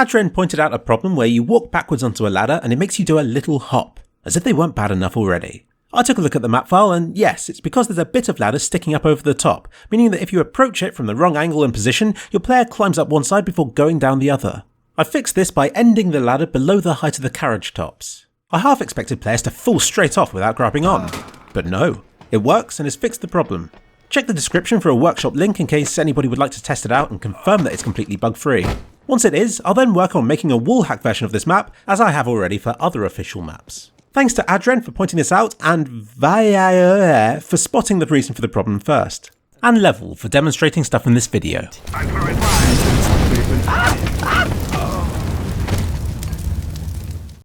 Adren pointed out a problem where you walk backwards onto a ladder and it makes you do a little hop, as if they weren't bad enough already. I took a look at the map file and yes, it's because there's a bit of ladder sticking up over the top, meaning that if you approach it from the wrong angle and position, your player climbs up one side before going down the other. I fixed this by ending the ladder below the height of the carriage tops. I half expected players to fall straight off without grabbing on, but no, it works and has fixed the problem. Check the description for a workshop link in case anybody would like to test it out and confirm that it's completely bug-free. Once it is, I'll then work on making a wall hack version of this map, as I have already for other official maps. Thanks to Adren for pointing this out, and Vayaer for spotting the reason for the problem first. And Level for demonstrating stuff in this video.